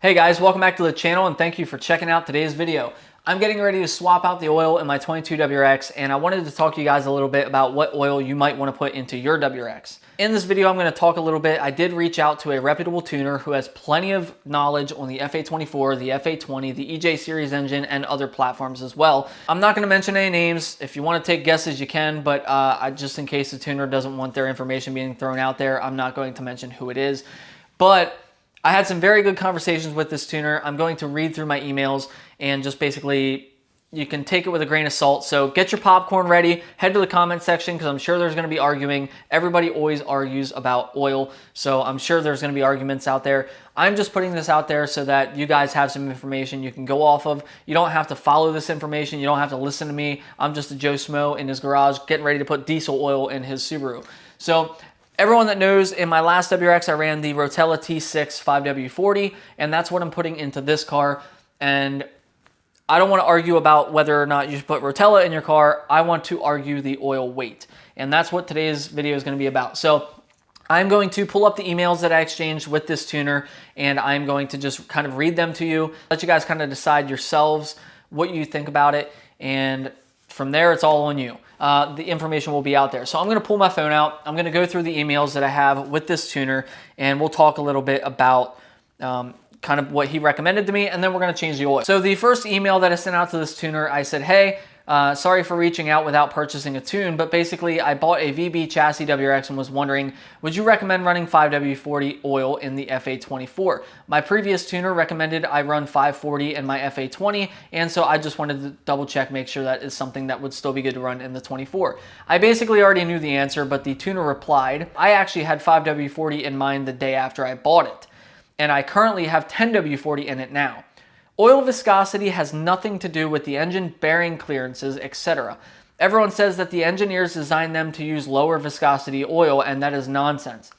Hey guys, welcome back to the channel and thank you for checking out today's video. I'm getting ready to swap out the oil in my 22 WRX and I wanted to talk to you guys a little bit about what oil you might want to put into your WRX. In this video, I'm going to talk a little bit. I did reach out to a reputable tuner who has plenty of knowledge on the FA24, the FA20, the EJ series engine, and other platforms as well. I'm not going to mention any names. If you want to take guesses, you can, but just in case the tuner doesn't want their information being thrown out there, I'm not going to mention who it is. But I had some very good conversations with this tuner. I'm going to read through my emails and just basically, you can take it with a grain of salt. So get your popcorn ready, head to the comment section because I'm sure there's going to be arguing. Everybody always argues about oil, so I'm sure there's going to be arguments out there. I'm just putting this out there so that you guys have some information you can go off of. You don't have to follow this information. You don't have to listen to me. I'm just a Joe Smo in his garage getting ready to put diesel oil in his Subaru. So everyone that knows, in my last WRX, I ran the Rotella T6 5W40, and that's what I'm putting into this car. And I don't want to argue about whether or not you should put Rotella in your car. I want to argue the oil weight. And that's what today's video is going to be about. So I'm going to pull up the emails that I exchanged with this tuner, and I'm going to just kind of read them to you, let you guys kind of decide yourselves what you think about it. And from there, it's all on you. The information will be out there. So I'm going to pull my phone out. I'm going to go through the emails that I have with this tuner, and we'll talk a little bit about kind of what he recommended to me, and then we're going to change the oil. So the first email that I sent out to this tuner, I said, hey, sorry for reaching out without purchasing a tune, but basically I bought a VB chassis WRX and was wondering, would you recommend running 5W40 oil in the FA24? My previous tuner recommended I run 540 in my FA20, and so I just wanted to double check, make sure that is something that would still be good to run in the 24. I basically already knew the answer, but the tuner replied, I actually had 5W40 in mind the day after I bought it, and I currently have 10W40 in it now. Oil viscosity has nothing to do with the engine bearing clearances, etc. Everyone says that the engineers designed them to use lower viscosity oil, and that is nonsense.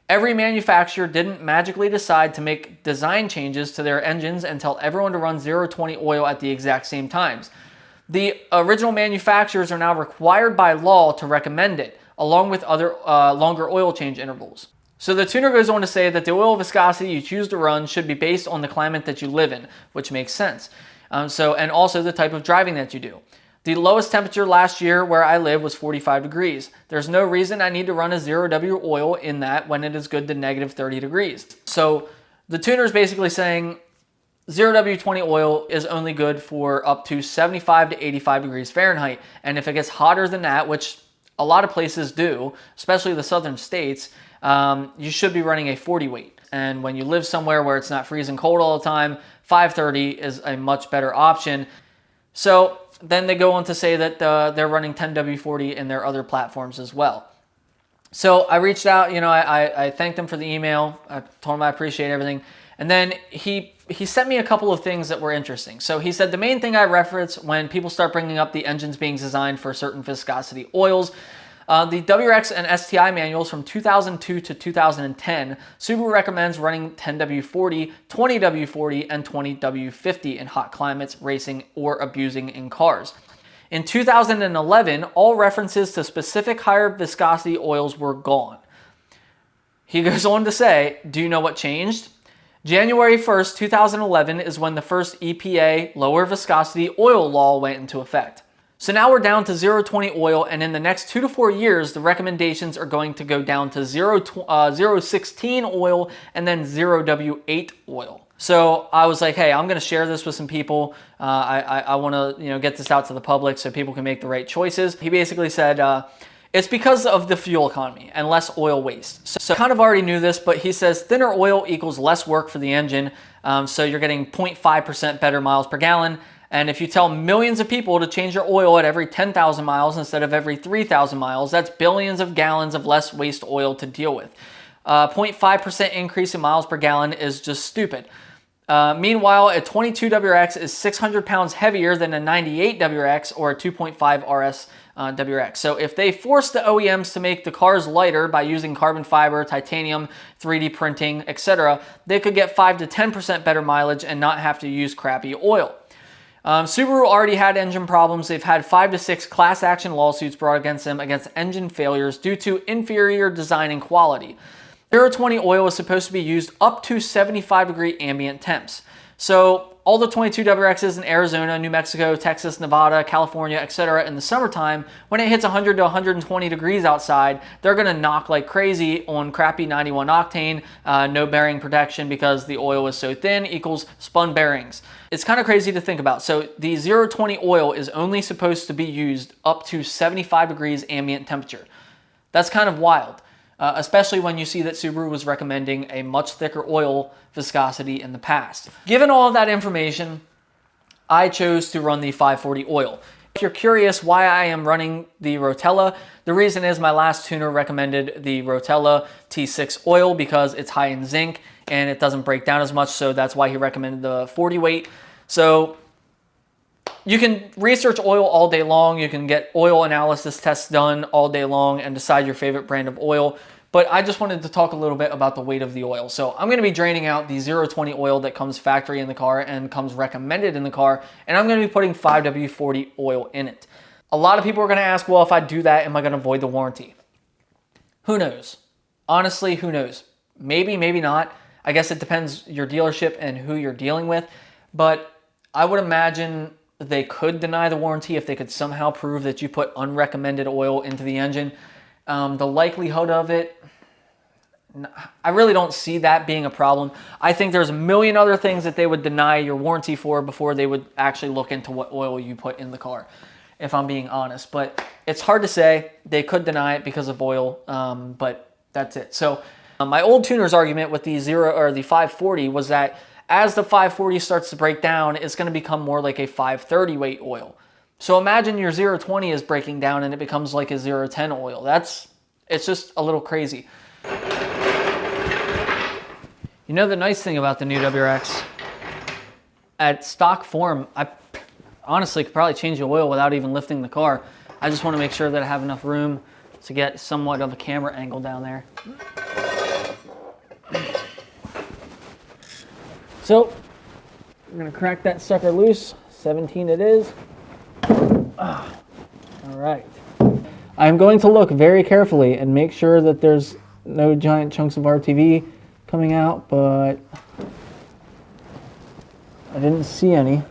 Every manufacturer didn't magically decide to make design changes to their engines and tell everyone to run 0W-20 oil at the exact same times. The original manufacturers are now required by law to recommend it, along with other longer oil change intervals. So the tuner goes on to say that the oil viscosity you choose to run should be based on the climate that you live in, which makes sense. And also the type of driving that you do. The lowest temperature last year where I live was 45 degrees. There's no reason I need to run a 0W oil in that when it is good to negative 30 degrees. So the tuner is basically saying 0W-20 oil is only good for up to 75 to 85 degrees Fahrenheit. And if it gets hotter than that, which a lot of places do, especially the southern states, you should be running a 40 weight. And when you live somewhere where it's not freezing cold all the time, 530 is a much better option. So then they go on to say that they're running 10W40 in their other platforms as well. So I reached out, I thanked them for the email. I told him I appreciate everything. And then he sent me a couple of things that were interesting. So he said the main thing I reference when people start bringing up the engines being designed for certain viscosity oils, the WRX and STI manuals from 2002 to 2010, Subaru recommends running 10W40, 20W40, and 20W50 in hot climates, racing, or abusing in cars. In 2011, all references to specific higher viscosity oils were gone. He goes on to say, do you know what changed? January 1st, 2011 is when the first EPA lower viscosity oil law went into effect. So now we're down to 0W-20 oil, and in the next 2 to 4 years, the recommendations are going to go down to 0W-16 oil and then 0W-8 oil. So I was like, hey, I'm going to share this with some people. I want to get this out to the public so people can make the right choices. He basically said, it's because of the fuel economy and less oil waste. So I kind of already knew this, but he says thinner oil equals less work for the engine. So you're getting 0.5% better miles per gallon. And if you tell millions of people to change your oil at every 10,000 miles instead of every 3,000 miles, that's billions of gallons of less waste oil to deal with. 0.5% increase in miles per gallon is just stupid. Meanwhile, a 22 WRX is 600 pounds heavier than a 98 WRX or a 2.5 RS WRX. So if they force the OEMs to make the cars lighter by using carbon fiber, titanium, 3D printing, etc., they could get 5 to 10% better mileage and not have to use crappy oil. Subaru already had engine problems. They've had 5 to 6 class action lawsuits brought against them against engine failures due to inferior design and quality. 020 oil is supposed to be used up to 75-degree ambient temps. So all the 22 WRXs in Arizona, New Mexico, Texas, Nevada, California, etc. in the summertime, when it hits 100 to 120 degrees outside, they're going to knock like crazy on crappy 91 octane, no bearing protection because the oil is so thin equals spun bearings. It's kind of crazy to think about. So the 020 oil is only supposed to be used up to 75 degrees ambient temperature. That's kind of wild. Especially when you see that Subaru was recommending a much thicker oil viscosity in the past. Given all of that information, I chose to run the 540 oil. If you're curious why I am running the Rotella, the reason is my last tuner recommended the Rotella T6 oil because it's high in zinc and it doesn't break down as much, so that's why he recommended the 40 weight. So you can research oil all day long. You can get oil analysis tests done all day long and decide your favorite brand of oil. But I just wanted to talk a little bit about the weight of the oil. So I'm going to be draining out the 020 oil that comes factory in the car and comes recommended in the car. And I'm going to be putting 5W40 oil in it. A lot of people are going to ask, well, if I do that, am I going to void the warranty? Who knows? Honestly, who knows? Maybe, maybe not. I guess it depends your dealership and who you're dealing with. But I would imagine they could deny the warranty if they could somehow prove that you put unrecommended oil into the engine. The likelihood of it, I really don't see that being a problem. I think there's a million other things that they would deny your warranty for before they would actually look into what oil you put in the car, if I'm being honest. But it's hard to say. They could deny it because of oil, but that's it. So my old tuner's argument with the 540 was that as the 540 starts to break down, it's going to become more like a 530 weight oil. So imagine your 020 is breaking down and it becomes like a 010 oil. It's just a little crazy. You know the nice thing about the new WRX? At stock form, I honestly could probably change the oil without even lifting the car. I just want to make sure that I have enough room to get somewhat of a camera angle down there. So, we're going to crack that sucker loose. 17 it is. All right. I'm going to look very carefully and make sure that there's no giant chunks of RTV coming out, but I didn't see any.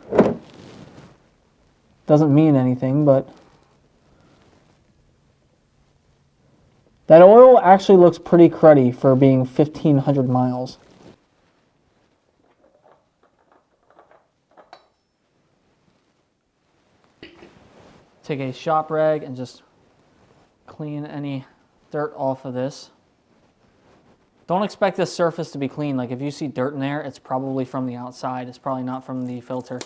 Doesn't mean anything, but that oil actually looks pretty cruddy for being 1,500 miles. Take a shop rag and just clean any dirt off of this. Don't expect this surface to be clean. Like if you see dirt in there, it's probably from the outside. It's probably not from the filter.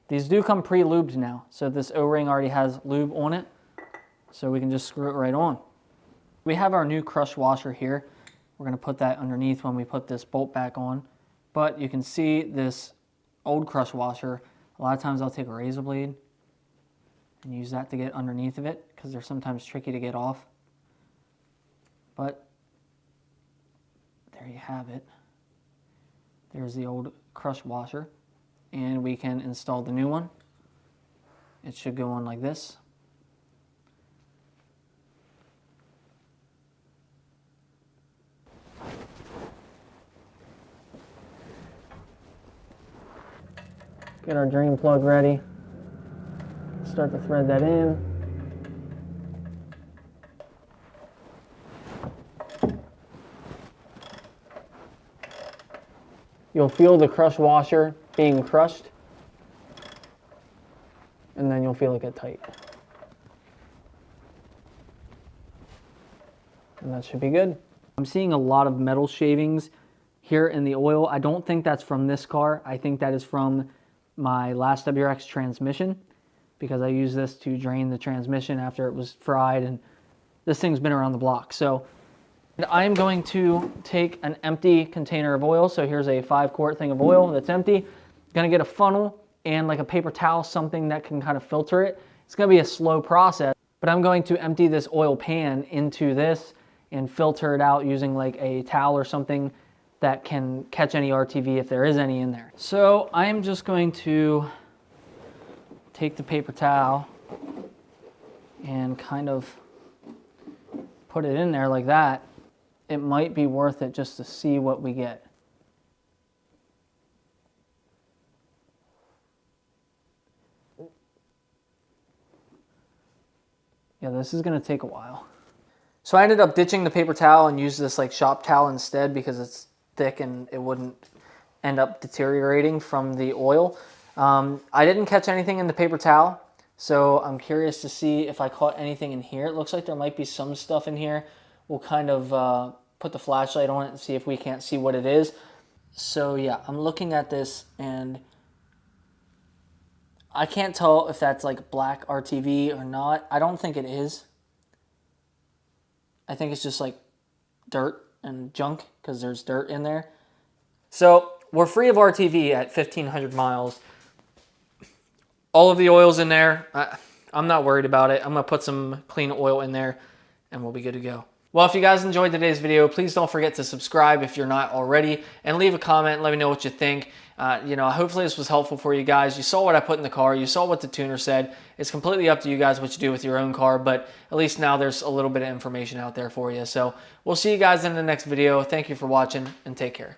These do come pre-lubed now. So this O-ring already has lube on it. So we can just screw it right on. We have our new crush washer here. We're going to put that underneath when we put this bolt back on. But you can see this old crush washer. A lot of times I'll take a razor blade and use that to get underneath of it because they're sometimes tricky to get off. But there you have it. There's the old crush washer, and we can install the new one. It should go on like this. Get our drain plug ready. Start to thread that in. You'll feel the crush washer being crushed, and then you'll feel it get tight. And that should be good. I'm seeing a lot of metal shavings here in the oil. I don't think that's from this car. I think that is from my last WRX transmission, because I use this to drain the transmission after it was fried, and this thing's been around the block. So I'm going to take an empty container of oil. So here's a 5-quart thing of oil that's empty. I'm gonna get a funnel and like a paper towel, something that can kind of filter it. It's gonna be a slow process, but I'm going to empty this oil pan into this and filter it out using like a towel or something that can catch any RTV if there is any in there. So I'm just going to take the paper towel and kind of put it in there like that. it might be worth it just to see what we get. Yeah, this is going to take a while. So I ended up ditching the paper towel and used this like shop towel instead because it's thick and it wouldn't end up deteriorating from the oil. I didn't catch anything in the paper towel, so I'm curious to see if I caught anything in here. It looks like there might be some stuff in here. We'll kind of put the flashlight on it and see if we can't see what it is. So yeah, I'm looking at this and I can't tell if that's like black RTV or not. I don't think it is. I think it's just like dirt and junk because there's dirt in there. So we're free of RTV at 1,500 miles. All of the oil's in there. I'm not worried about it. I'm going to put some clean oil in there and we'll be good to go. Well, if you guys enjoyed today's video, please don't forget to subscribe if you're not already, and leave a comment. Let me know what you think. Hopefully this was helpful for you guys. You saw what I put in the car. You saw what the tuner said. It's completely up to you guys what you do with your own car, but at least now there's a little bit of information out there for you. So we'll see you guys in the next video. Thank you for watching and take care.